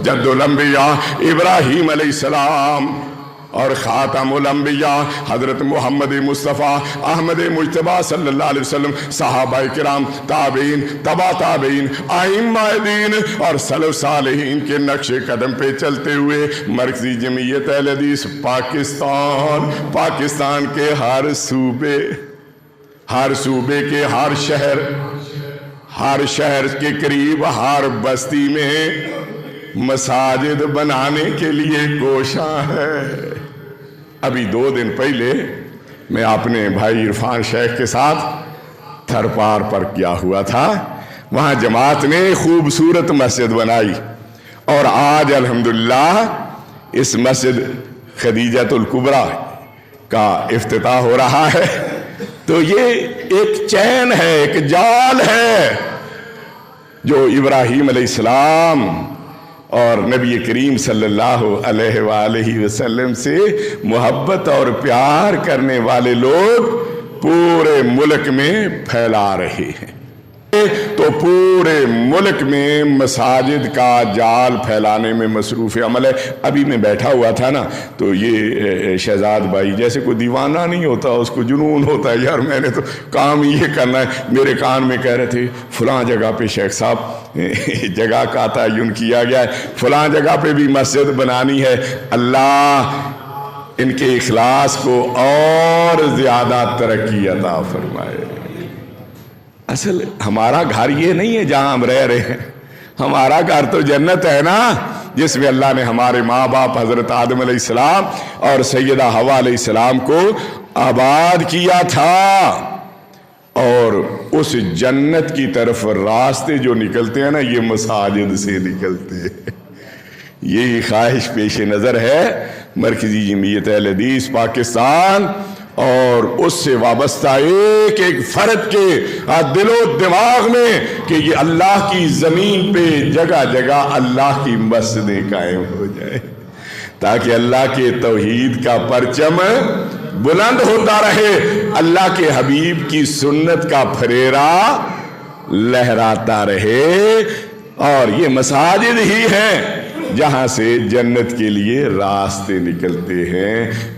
जद्दुल अंबिया इब्राहीम अलैहिस्सलाम और खातम उल अंबिया हजरत मोहम्मद मुस्तफ़ा अहमद मुज्तबा सल्लल्लाहु अलैहि वसल्लम, सहाबाए किराम, ताबीन, तबा ताबीन, आइम्माए दीन और सलफ सालेहीन के नक्शे कदम पे चलते हुए मरकजी जमीयत अहले हदीस पाकिस्तान के हर सूबे के हर शहर के करीब हर बस्ती में मसाजिद बनाने के लिए कोशा है। अभी 2 दिन पहले मैं अपने भाई इरफान शेख के साथ थरपार पर गया हुआ था। वहाँ जमात ने खूबसूरत मस्जिद बनाई और आज अल्हम्दुलिल्लाह इस मस्जिद खदीजतुल कुबरा का इफ्तिताह हो रहा है। तो ये एक चैन है, एक जाल है जो इब्राहीम अलैहिस्सलाम और नबी करीम सल्लल्लाहु अलैहि वसल्लम से मोहब्बत और प्यार करने वाले लोग पूरे मुल्क में फैला रहे हैं। तो पूरे मुल्क में मसाजिद का जाल फैलाने में मसरूफ़ अमल है। अभी मैं बैठा हुआ था ना, तो ये शहजाद भाई जैसे कोई दीवाना नहीं होता, उसको जुनून होता है, यार मैंने तो काम ये करना है। मेरे कान में कह रहे थे फलां जगह पे शेख साहब जगह का तयन किया गया है, फलां जगह पे भी मस्जिद बनानी है। अल्लाह इनके इखलास को और ज़्यादा तरक्की अता फरमाए। असल हमारा घर ये नहीं है जहां हम रह रहे हैं, हमारा घर तो जन्नत है ना, जिसमें अल्लाह ने हमारे माँ बाप हजरत आदम अलैहिस्सलाम और सैयदा हवा अलैहिस्सलाम को आबाद किया था। और उस जन्नत की तरफ रास्ते जो निकलते हैं ना, ये मसाजिद से निकलते हैं। यही ख्वाहिश पेश नज़र है मरकजी जमीयत अहले हदीस पाकिस्तान और उससे वाबस्ता एक एक फर्द के दिलो दिमाग में कि ये अल्लाह की ज़मीन पे जगह जगह अल्लाह की मस्जिदें कायम हो जाए, ताकि अल्लाह के तौहीद का परचम बुलंद होता रहे, अल्लाह के हबीब की सुन्नत का फरेरा लहराता रहे। और ये मसाजिद ही हैं जहां से जन्नत के लिए रास्ते निकलते हैं।